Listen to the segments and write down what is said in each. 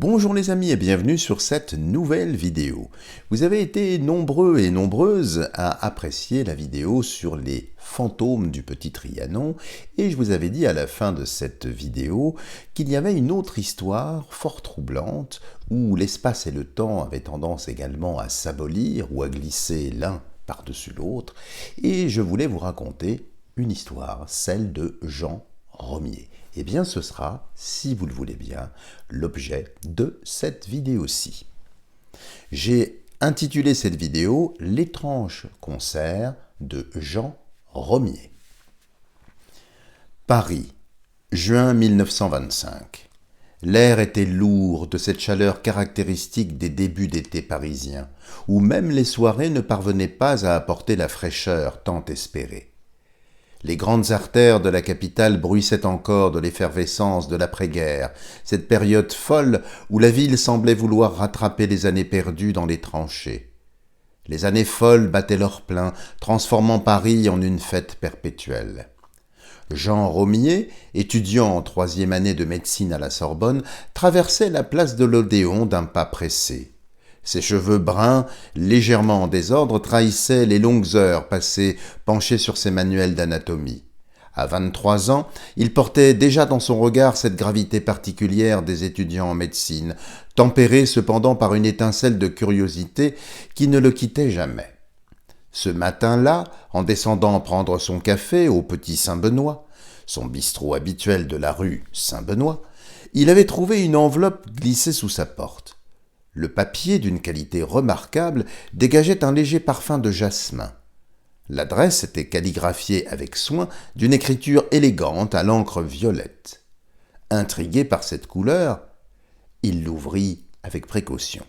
Bonjour les amis et bienvenue sur cette nouvelle vidéo. Vous avez été nombreux et nombreuses à apprécier la vidéo sur les fantômes du Petit Trianon et je vous avais dit à la fin de cette vidéo qu'il y avait une autre histoire fort troublante où l'espace et le temps avaient tendance également à s'abolir ou à glisser l'un par-dessus l'autre et je voulais vous raconter une histoire, celle de Jean Romier. Eh bien, ce sera, si vous le voulez bien, l'objet de cette vidéo-ci. J'ai intitulé cette vidéo « L'étrange concert de Jean Romier ». Paris, juin 1925. L'air était lourd de cette chaleur caractéristique des débuts d'été parisiens, où même les soirées ne parvenaient pas à apporter la fraîcheur tant espérée. Les grandes artères de la capitale bruissaient encore de l'effervescence de l'après-guerre, cette période folle où la ville semblait vouloir rattraper les années perdues dans les tranchées. Les années folles battaient leur plein, transformant Paris en une fête perpétuelle. Jean Romier, étudiant en troisième année de médecine à la Sorbonne, traversait la place de l'Odéon d'un pas pressé. Ses cheveux bruns, légèrement en désordre, trahissaient les longues heures passées penché sur ses manuels d'anatomie. À 23 ans, il portait déjà dans son regard cette gravité particulière des étudiants en médecine, tempérée cependant par une étincelle de curiosité qui ne le quittait jamais. Ce matin-là, en descendant prendre son café au Petit Saint-Benoît, son bistrot habituel de la rue Saint-Benoît, il avait trouvé une enveloppe glissée sous sa porte. Le papier, d'une qualité remarquable, dégageait un léger parfum de jasmin. L'adresse était calligraphiée avec soin d'une écriture élégante à l'encre violette. Intrigué par cette couleur, il l'ouvrit avec précaution.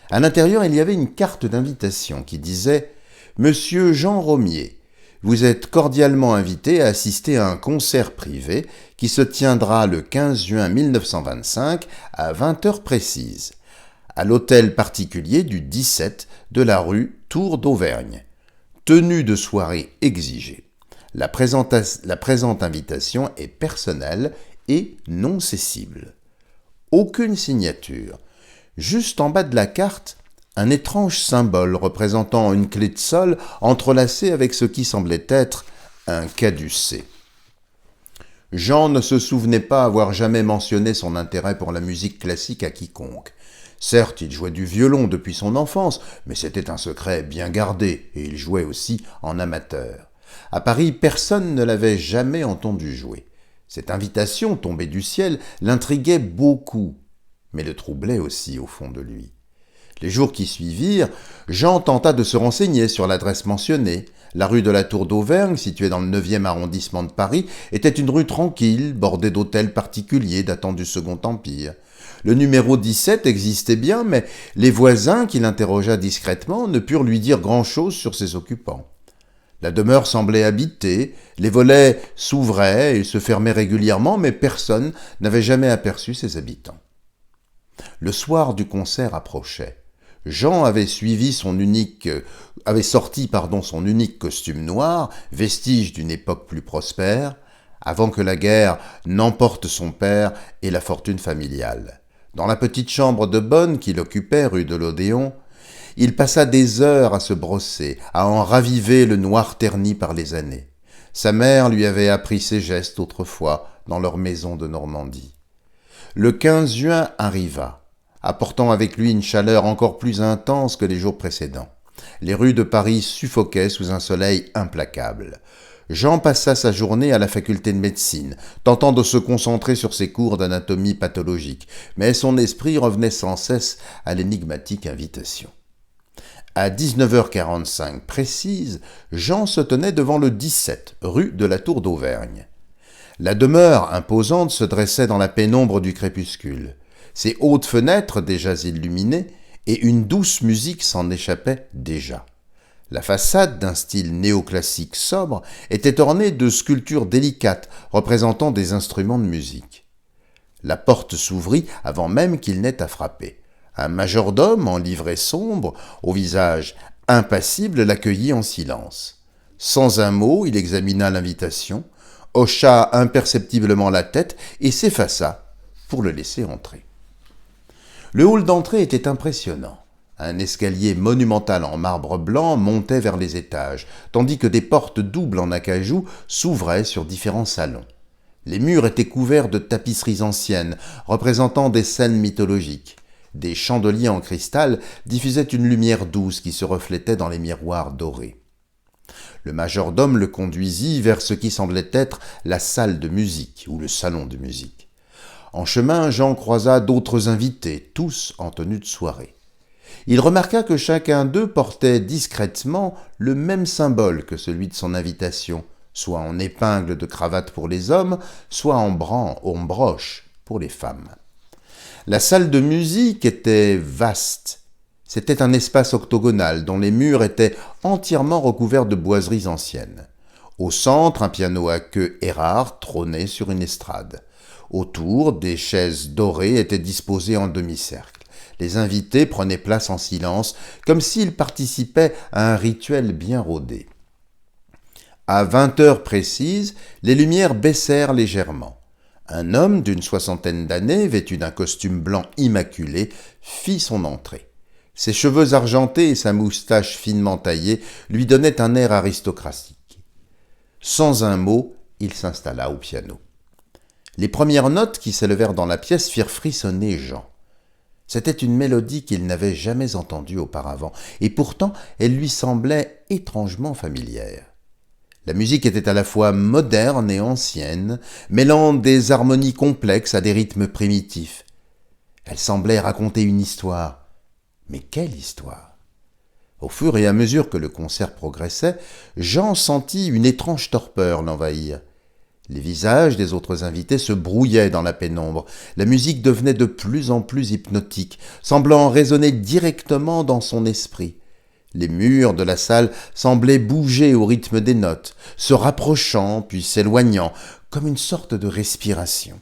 À l'intérieur, il y avait une carte d'invitation qui disait « Monsieur Jean Romier, vous êtes cordialement invité à assister à un concert privé qui se tiendra le 15 juin 1925 à 20 heures précises. À l'hôtel particulier du 17 de la rue Tour d'Auvergne. Tenue de soirée exigée. La présente invitation est personnelle et non cessible. Aucune signature. Juste en bas de la carte, un étrange symbole représentant une clé de sol entrelacée avec ce qui semblait être un caducée. Jean ne se souvenait pas avoir jamais mentionné son intérêt pour la musique classique à quiconque. Certes, il jouait du violon depuis son enfance, mais c'était un secret bien gardé, et il jouait aussi en amateur. À Paris, personne ne l'avait jamais entendu jouer. Cette invitation tombée du ciel l'intriguait beaucoup, mais le troublait aussi au fond de lui. Les jours qui suivirent, Jean tenta de se renseigner sur l'adresse mentionnée. La rue de la Tour d'Auvergne, située dans le 9e arrondissement de Paris, était une rue tranquille, bordée d'hôtels particuliers datant du Second Empire. Le numéro 17 existait bien, mais les voisins qui l'interrogea discrètement ne purent lui dire grand-chose sur ses occupants. La demeure semblait habitée, les volets s'ouvraient et se fermaient régulièrement, mais personne n'avait jamais aperçu ses habitants. Le soir du concert approchait. Jean avait sorti son unique costume noir, vestige d'une époque plus prospère, avant que la guerre n'emporte son père et la fortune familiale. Dans la petite chambre de bonne qu'il occupait rue de l'Odéon, il passa des heures à se brosser, à en raviver le noir terni par les années. Sa mère lui avait appris ces gestes autrefois dans leur maison de Normandie. Le 15 juin arriva, apportant avec lui une chaleur encore plus intense que les jours précédents. Les rues de Paris suffoquaient sous un soleil implacable. Jean passa sa journée à la faculté de médecine, tentant de se concentrer sur ses cours d'anatomie pathologique, mais son esprit revenait sans cesse à l'énigmatique invitation. À 19h45 précise, Jean se tenait devant le 17, rue de la Tour d'Auvergne. La demeure imposante se dressait dans la pénombre du crépuscule. Ses hautes fenêtres déjà illuminées, et une douce musique s'en échappait déjà. La façade, d'un style néoclassique sobre, était ornée de sculptures délicates représentant des instruments de musique. La porte s'ouvrit avant même qu'il n'ait à frapper. Un majordome en livrée sombre, au visage impassible, l'accueillit en silence. Sans un mot, il examina l'invitation, hocha imperceptiblement la tête et s'effaça pour le laisser entrer. Le hall d'entrée était impressionnant. Un escalier monumental en marbre blanc montait vers les étages, tandis que des portes doubles en acajou s'ouvraient sur différents salons. Les murs étaient couverts de tapisseries anciennes, représentant des scènes mythologiques. Des chandeliers en cristal diffusaient une lumière douce qui se reflétait dans les miroirs dorés. Le majordome le conduisit vers ce qui semblait être la salle de musique ou le salon de musique. En chemin, Jean croisa d'autres invités, tous en tenue de soirée. Il remarqua que chacun d'eux portait discrètement le même symbole que celui de son invitation, soit en épingle de cravate pour les hommes, soit en broche pour les femmes. La salle de musique était vaste. C'était un espace octogonal dont les murs étaient entièrement recouverts de boiseries anciennes. Au centre, un piano à queue Erard trônait sur une estrade. Autour, des chaises dorées étaient disposées en demi-cercle. Les invités prenaient place en silence, comme s'ils participaient à un rituel bien rodé. À 20 heures précises, les lumières baissèrent légèrement. Un homme d'une 60aine d'années, vêtu d'un costume blanc immaculé, fit son entrée. Ses cheveux argentés et sa moustache finement taillée lui donnaient un air aristocratique. Sans un mot, il s'installa au piano. Les premières notes qui s'élevèrent dans la pièce firent frissonner Jean. C'était une mélodie qu'il n'avait jamais entendue auparavant, et pourtant elle lui semblait étrangement familière. La musique était à la fois moderne et ancienne, mêlant des harmonies complexes à des rythmes primitifs. Elle semblait raconter une histoire. Mais quelle histoire! Au fur et à mesure que le concert progressait, Jean sentit une étrange torpeur l'envahir. Les visages des autres invités se brouillaient dans la pénombre. La musique devenait de plus en plus hypnotique, semblant résonner directement dans son esprit. Les murs de la salle semblaient bouger au rythme des notes, se rapprochant puis s'éloignant, comme une sorte de respiration.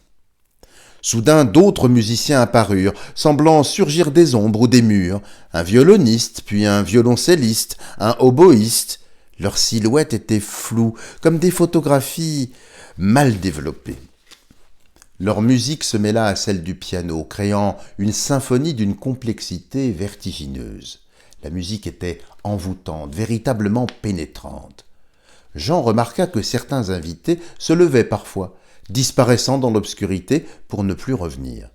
Soudain, d'autres musiciens apparurent, semblant surgir des ombres ou des murs, un violoniste, puis un violoncelliste, un oboïste. Leurs silhouettes étaient floues, comme des photographies mal développées. Leur musique se mêla à celle du piano, créant une symphonie d'une complexité vertigineuse. La musique était envoûtante, véritablement pénétrante. Jean remarqua que certains invités se levaient parfois, disparaissant dans l'obscurité pour ne plus revenir.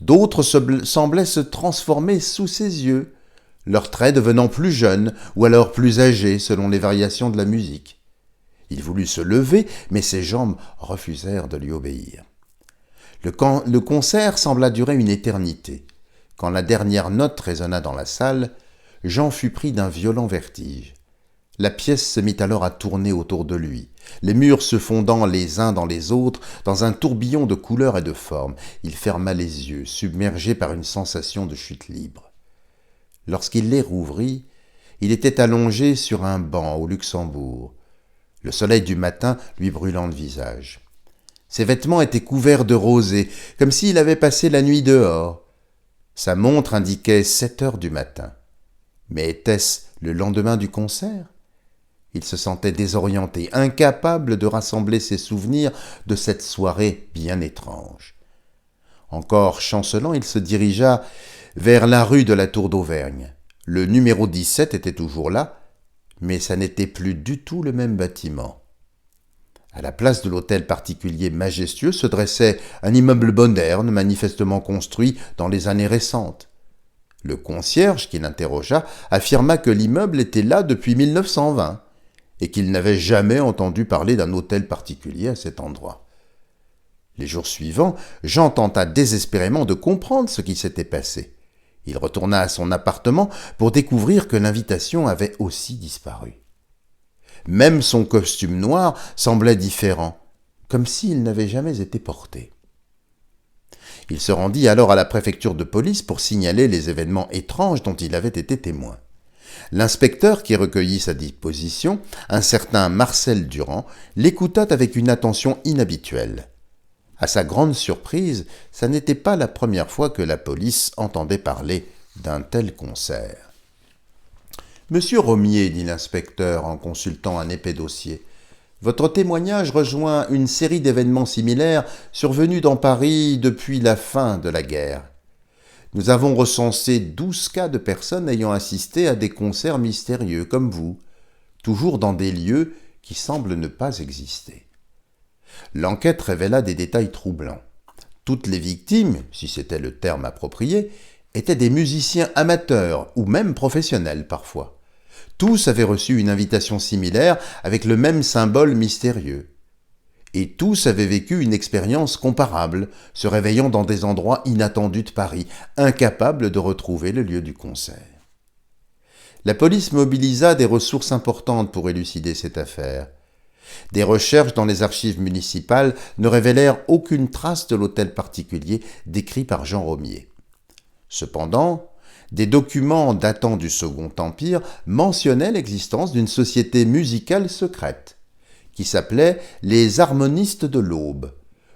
D'autres semblaient se transformer sous ses yeux, leurs traits devenant plus jeunes ou alors plus âgés selon les variations de la musique. Il voulut se lever, mais ses jambes refusèrent de lui obéir. Le concert sembla durer une éternité. Quand la dernière note résonna dans la salle, Jean fut pris d'un violent vertige. La pièce se mit alors à tourner autour de lui, les murs se fondant les uns dans les autres dans un tourbillon de couleurs et de formes. Il ferma les yeux, submergé par une sensation de chute libre. Lorsqu'il les rouvrit, il était allongé sur un banc au Luxembourg, le soleil du matin lui brûlant le visage. Ses vêtements étaient couverts de rosée, comme s'il avait passé la nuit dehors. Sa montre indiquait 7 heures du matin. Mais était-ce le lendemain du concert ? Il se sentait désorienté, incapable de rassembler ses souvenirs de cette soirée bien étrange. Encore chancelant, il se dirigea vers la rue de la Tour d'Auvergne. Le numéro 17 était toujours là, mais ça n'était plus du tout le même bâtiment. À la place de l'hôtel particulier majestueux se dressait un immeuble moderne, manifestement construit dans les années récentes. Le concierge qui l'interrogea affirma que l'immeuble était là depuis 1920 et qu'il n'avait jamais entendu parler d'un hôtel particulier à cet endroit. Les jours suivants, Jean tenta désespérément de comprendre ce qui s'était passé. Il retourna à son appartement pour découvrir que l'invitation avait aussi disparu. Même son costume noir semblait différent, comme s'il n'avait jamais été porté. Il se rendit alors à la préfecture de police pour signaler les événements étranges dont il avait été témoin. L'inspecteur qui recueillit sa déposition, un certain Marcel Durand, l'écouta avec une attention inhabituelle. À sa grande surprise, ça n'était pas la première fois que la police entendait parler d'un tel concert. « Monsieur Romier, dit l'inspecteur en consultant un épais dossier, votre témoignage rejoint une série d'événements similaires survenus dans Paris depuis la fin de la guerre. Nous avons recensé 12 cas de personnes ayant assisté à des concerts mystérieux, comme vous, toujours dans des lieux qui semblent ne pas exister. L'enquête révéla des détails troublants. Toutes les victimes, si c'était le terme approprié, étaient des musiciens amateurs ou même professionnels parfois. Tous avaient reçu une invitation similaire avec le même symbole mystérieux. Et tous avaient vécu une expérience comparable, se réveillant dans des endroits inattendus de Paris, incapables de retrouver le lieu du concert. La police mobilisa des ressources importantes pour élucider cette affaire. Des recherches dans les archives municipales ne révélèrent aucune trace de l'hôtel particulier décrit par Jean Romier. Cependant, des documents datant du Second Empire mentionnaient l'existence d'une société musicale secrète, qui s'appelait les Harmonistes de l'Aube,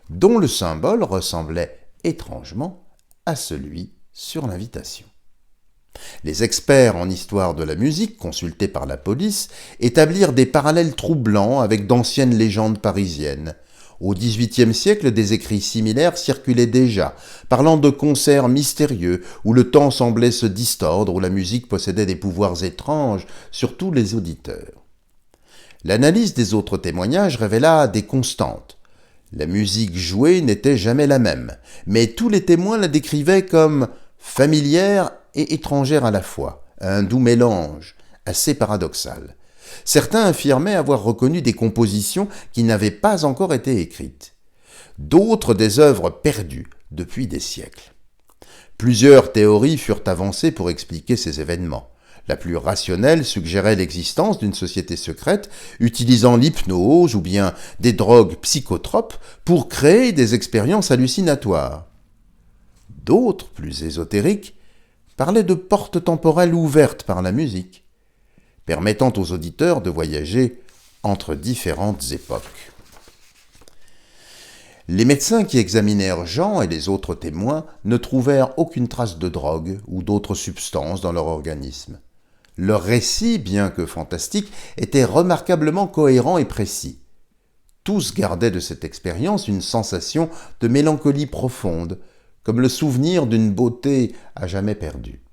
dont le symbole ressemblait étrangement à celui sur l'invitation. Les experts en histoire de la musique, consultés par la police, établirent des parallèles troublants avec d'anciennes légendes parisiennes. Au XVIIIe siècle, des écrits similaires circulaient déjà, parlant de concerts mystérieux où le temps semblait se distordre, où la musique possédait des pouvoirs étranges sur tous les auditeurs. L'analyse des autres témoignages révéla des constantes. La musique jouée n'était jamais la même, mais tous les témoins la décrivaient comme familière et étrangère à la fois, un doux mélange, assez paradoxal. Certains affirmaient avoir reconnu des compositions qui n'avaient pas encore été écrites. D'autres des œuvres perdues depuis des siècles. Plusieurs théories furent avancées pour expliquer ces événements. La plus rationnelle suggérait l'existence d'une société secrète utilisant l'hypnose ou bien des drogues psychotropes pour créer des expériences hallucinatoires. D'autres, plus ésotériques, parlaient de portes temporelles ouvertes par la musique, permettant aux auditeurs de voyager entre différentes époques. Les médecins qui examinèrent Jean et les autres témoins ne trouvèrent aucune trace de drogue ou d'autres substances dans leur organisme. Leur récit, bien que fantastique, était remarquablement cohérent et précis. Tous gardaient de cette expérience une sensation de mélancolie profonde, comme le souvenir d'une beauté à jamais perdue.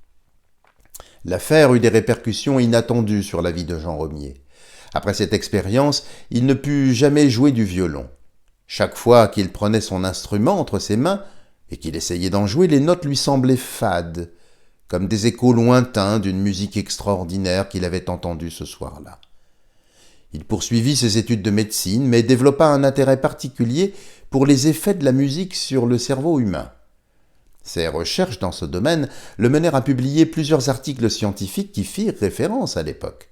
L'affaire eut des répercussions inattendues sur la vie de Jean Romier. Après cette expérience, il ne put jamais jouer du violon. Chaque fois qu'il prenait son instrument entre ses mains et qu'il essayait d'en jouer, les notes lui semblaient fades, comme des échos lointains d'une musique extraordinaire qu'il avait entendue ce soir-là. Il poursuivit ses études de médecine, mais développa un intérêt particulier pour les effets de la musique sur le cerveau humain. Ses recherches dans ce domaine le menèrent à publier plusieurs articles scientifiques qui firent référence à l'époque,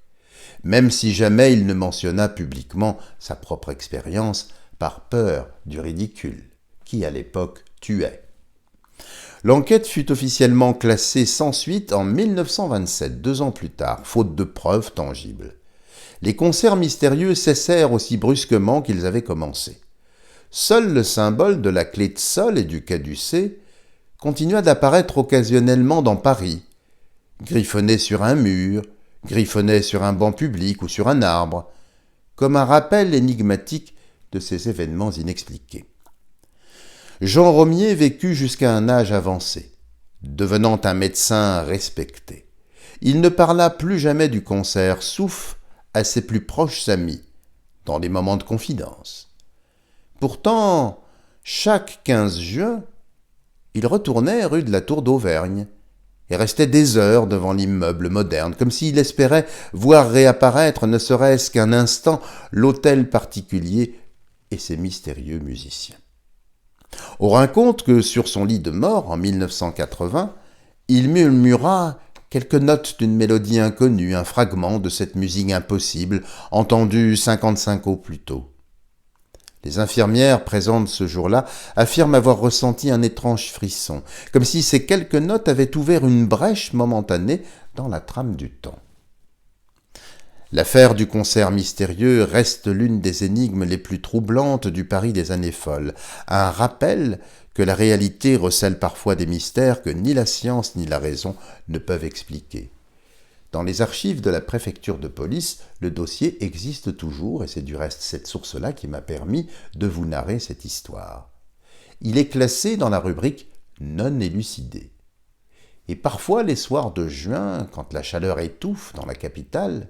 même si jamais il ne mentionna publiquement sa propre expérience par peur du ridicule, qui à l'époque tuait. L'enquête fut officiellement classée sans suite en 1927, 2 ans plus tard, faute de preuves tangibles. Les concerts mystérieux cessèrent aussi brusquement qu'ils avaient commencé. Seul le symbole de la clé de sol et du caducée continua d'apparaître occasionnellement dans Paris, griffonné sur un mur, griffonné sur un banc public ou sur un arbre, comme un rappel énigmatique de ces événements inexpliqués. Jean Romier vécut jusqu'à un âge avancé, devenant un médecin respecté. Il ne parla plus jamais du concert, sauf à ses plus proches amis, dans des moments de confidence. Pourtant, chaque 15 juin, il retournait rue de la Tour d'Auvergne et restait des heures devant l'immeuble moderne, comme s'il espérait voir réapparaître, ne serait-ce qu'un instant, l'hôtel particulier et ses mystérieux musiciens. On raconte que sur son lit de mort, en 1980, il murmura quelques notes d'une mélodie inconnue, un fragment de cette musique impossible, entendue 55 ans plus tôt. Les infirmières présentes ce jour-là affirment avoir ressenti un étrange frisson, comme si ces quelques notes avaient ouvert une brèche momentanée dans la trame du temps. L'affaire du concert mystérieux reste l'une des énigmes les plus troublantes du Paris des années folles, un rappel que la réalité recèle parfois des mystères que ni la science ni la raison ne peuvent expliquer. Dans les archives de la préfecture de police, le dossier existe toujours, et c'est du reste cette source-là qui m'a permis de vous narrer cette histoire. Il est classé dans la rubrique « non élucidé ». Et parfois, les soirs de juin, quand la chaleur étouffe dans la capitale,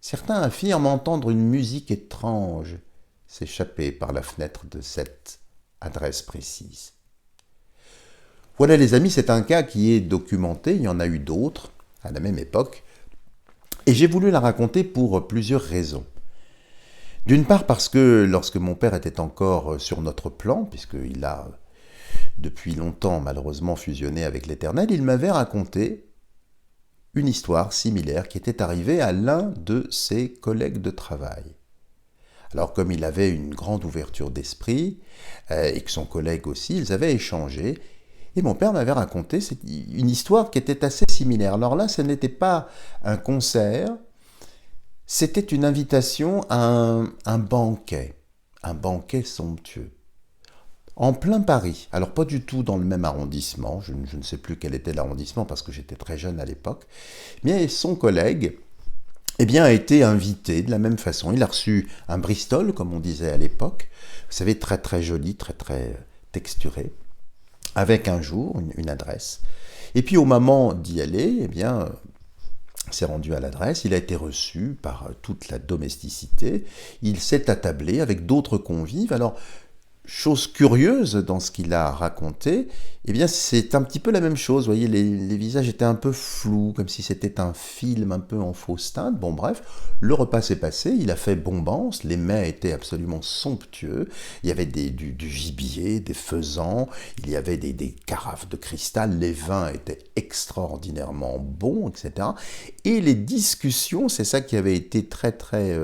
certains affirment entendre une musique étrange s'échapper par la fenêtre de cette adresse précise. Voilà les amis, c'est un cas qui est documenté, il y en a eu d'autres à la même époque, et j'ai voulu la raconter pour plusieurs raisons. D'une part parce que lorsque mon père était encore sur notre plan, puisqu'il a depuis longtemps malheureusement fusionné avec l'Éternel, il m'avait raconté une histoire similaire qui était arrivée à l'un de ses collègues de travail. Alors comme il avait une grande ouverture d'esprit, et que son collègue aussi, ils avaient échangé, et mon père m'avait raconté une histoire qui était assez similaire. Alors là, ce n'était pas un concert, c'était une invitation à un banquet somptueux, en plein Paris. Alors pas du tout dans le même arrondissement, je ne sais plus quel était l'arrondissement parce que j'étais très jeune à l'époque, mais son collègue a été invité de la même façon. Il a reçu un Bristol, comme on disait à l'époque, vous savez, très très joli, très très texturé, avec un jour, une adresse. Et puis au moment d'y aller, s'est rendu à l'adresse, il a été reçu par toute la domesticité, il s'est attablé avec d'autres convives. Alors, chose curieuse dans ce qu'il a raconté, c'est un petit peu la même chose. Vous voyez, les visages étaient un peu flous, comme si c'était un film un peu en fausse teinte. Bon, bref, le repas s'est passé, il a fait bombance, les mets étaient absolument somptueux. Il y avait du gibier, des faisans, il y avait des carafes de cristal, les vins étaient extraordinairement bons, etc. Et les discussions, c'est ça qui avait été très très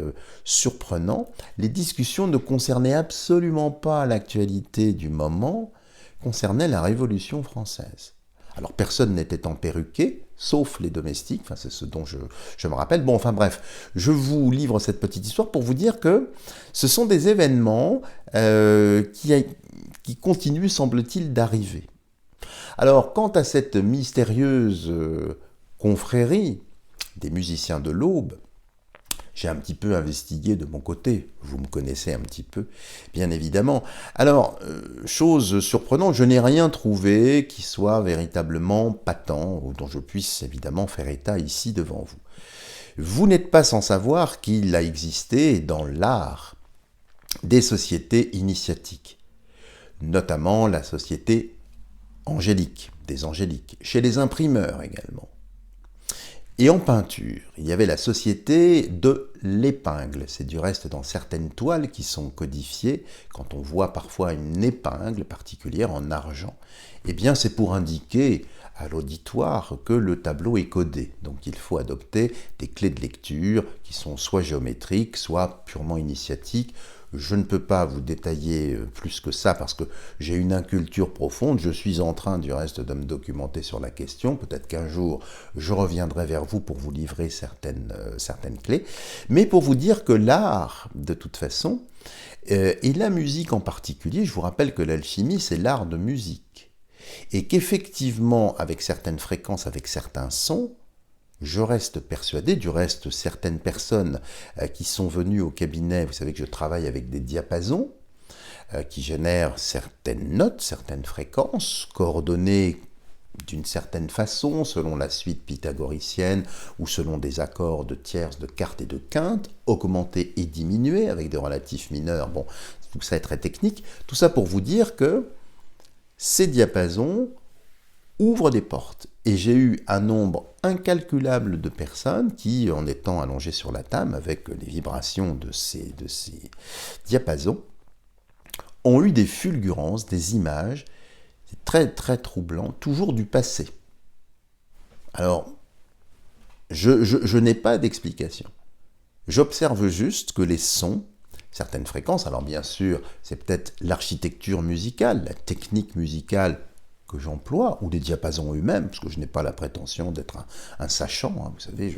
surprenant, les discussions ne concernaient absolument pas l'actualité du moment, concernaient la Révolution française. Alors personne n'était emperruqué, sauf les domestiques, c'est ce dont je me rappelle. Bon, enfin bref, je vous livre cette petite histoire pour vous dire que ce sont des événements qui continuent, semble-t-il, d'arriver. Alors, quant à cette mystérieuse confrérie des musiciens de l'Aube, j'ai un petit peu investigué de mon côté, vous me connaissez un petit peu, bien évidemment. Alors, chose surprenante, je n'ai rien trouvé qui soit véritablement patent, ou dont je puisse évidemment faire état ici devant vous. Vous n'êtes pas sans savoir qu'il a existé dans l'art des sociétés initiatiques, notamment la société angélique, des angéliques, chez les imprimeurs également. Et en peinture, il y avait la société de l'épingle. C'est du reste dans certaines toiles qui sont codifiées, quand on voit parfois une épingle particulière en argent, c'est pour indiquer à l'auditoire que le tableau est codé. Donc il faut adopter des clés de lecture qui sont soit géométriques, soit purement initiatiques. Je ne peux pas vous détailler plus que ça parce que j'ai une inculture profonde. Je suis en train du reste de me documenter sur la question. Peut-être qu'un jour, je reviendrai vers vous pour vous livrer certaines clés. Mais pour vous dire que l'art, de toute façon, et la musique en particulier, je vous rappelle que l'alchimie, c'est l'art de musique. Et qu'effectivement, avec certaines fréquences, avec certains sons, je reste persuadé, du reste, certaines personnes qui sont venues au cabinet, vous savez que je travaille avec des diapasons qui génèrent certaines notes, certaines fréquences, coordonnées d'une certaine façon, selon la suite pythagoricienne ou selon des accords de tierces, de quartes et de quintes, augmentés et diminués avec des relatifs mineurs. Bon, tout ça est très technique. Tout ça pour vous dire que ces diapasons ouvrent des portes. Et j'ai eu un nombre incalculable de personnes qui, en étant allongées sur la table avec les vibrations de ces diapasons, ont eu des fulgurances, des images, très très troublant, toujours du passé. Alors, je n'ai pas d'explication. J'observe juste que les sons, certaines fréquences, alors bien sûr, c'est peut-être l'architecture musicale, la technique musicale que j'emploie, ou les diapasons eux-mêmes, parce que je n'ai pas la prétention d'être un sachant, vous savez.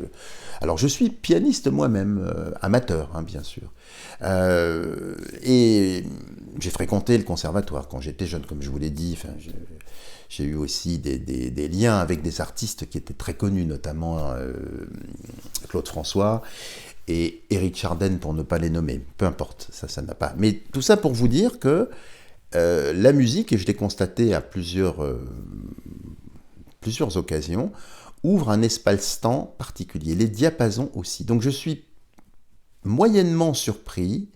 Alors je suis pianiste moi-même, amateur, bien sûr. Et j'ai fréquenté le conservatoire quand j'étais jeune, comme je vous l'ai dit. J'ai eu aussi des liens avec des artistes qui étaient très connus, notamment Claude François et Éric Chardin, pour ne pas les nommer. Peu importe, ça n'a pas. Mais tout ça pour vous dire que la musique, et je l'ai constaté à plusieurs plusieurs occasions, ouvre un espace-temps particulier, les diapasons aussi. Donc je suis moyennement surpris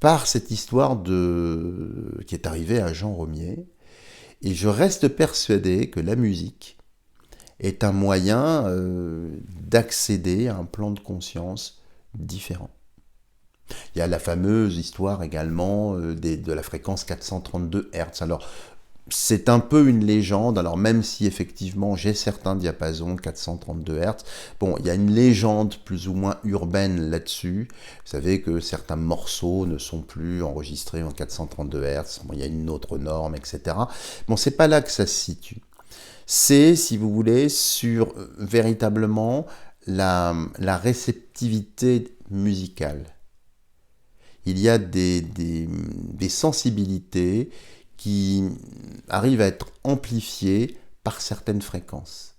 par cette histoire qui est arrivée à Jean Romier, et je reste persuadé que la musique est un moyen d'accéder à un plan de conscience différent. Il y a la fameuse histoire également de la fréquence 432 Hz. Alors, c'est un peu une légende, alors même si effectivement j'ai certains diapasons 432 Hz, bon, il y a une légende plus ou moins urbaine là-dessus. Vous savez que certains morceaux ne sont plus enregistrés en 432 Hz, bon, il y a une autre norme, etc. Bon, c'est pas là que ça se situe. C'est, si vous voulez, sur véritablement la réceptivité musicale. Il y a des sensibilités qui arrivent à être amplifiées par certaines fréquences.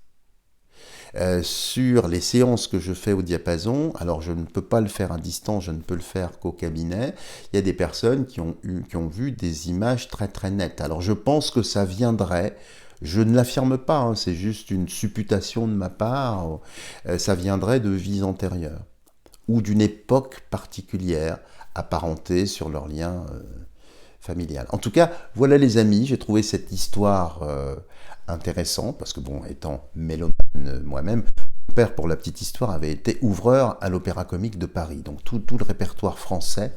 Sur les séances que je fais au diapason, alors je ne peux pas le faire à distance, je ne peux le faire qu'au cabinet, il y a des personnes qui ont vu des images très très nettes. Alors je pense que ça viendrait, je ne l'affirme pas, hein, c'est juste une supputation de ma part, ça viendrait de vies antérieures ou d'une époque particulière apparentée sur leur lien familial. En tout cas, voilà les amis, j'ai trouvé cette histoire intéressante, parce que bon, étant mélomane moi-même, mon père, pour la petite histoire, avait été ouvreur à l'Opéra Comique de Paris. Donc tout le répertoire français,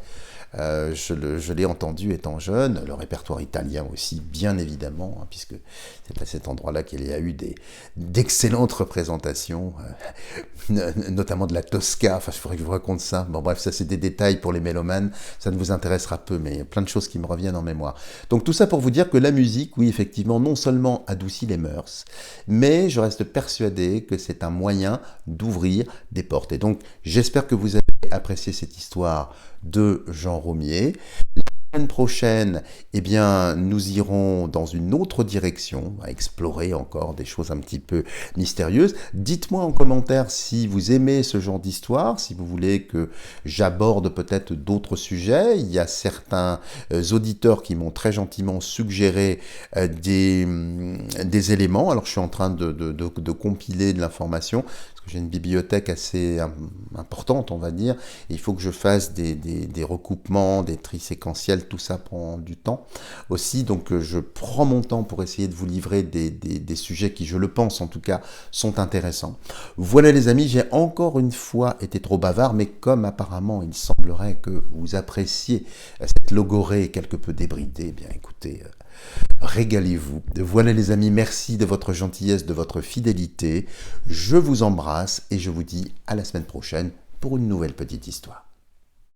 je l'ai entendu étant jeune, le répertoire italien aussi, bien évidemment, hein, puisque c'est à cet endroit-là qu'il y a eu d'excellentes représentations, notamment de la Tosca. Enfin, je faudrait que je vous raconte ça. Bon, bref, ça c'est des détails pour les mélomanes, ça ne vous intéressera peu, mais il y a plein de choses qui me reviennent en mémoire. Donc tout ça pour vous dire que la musique, oui, effectivement, non seulement adoucit les mœurs, mais je reste persuadé que c'est un moyen d'ouvrir des portes. Et donc, j'espère que vous avez apprécié cette histoire de Jean Romier. La semaine prochaine, eh bien, nous irons dans une autre direction, à explorer encore des choses un petit peu mystérieuses. Dites-moi en commentaire si vous aimez ce genre d'histoire, si vous voulez que j'aborde peut-être d'autres sujets. Il y a certains auditeurs qui m'ont très gentiment suggéré des éléments. Alors, je suis en train de compiler de l'information, parce que j'ai une bibliothèque assez importante, on va dire. Et il faut que je fasse des recoupements, des tris séquentiels, tout ça prend du temps aussi, donc je prends mon temps pour essayer de vous livrer des sujets qui, je le pense en tout cas, sont intéressants. Voilà les amis, j'ai encore une fois été trop bavard, mais comme apparemment il semblerait que vous appréciez cette logorée quelque peu débridée, eh bien écoutez, régalez-vous. Voilà les amis, merci de votre gentillesse, de votre fidélité, je vous embrasse et je vous dis à la semaine prochaine pour une nouvelle petite histoire.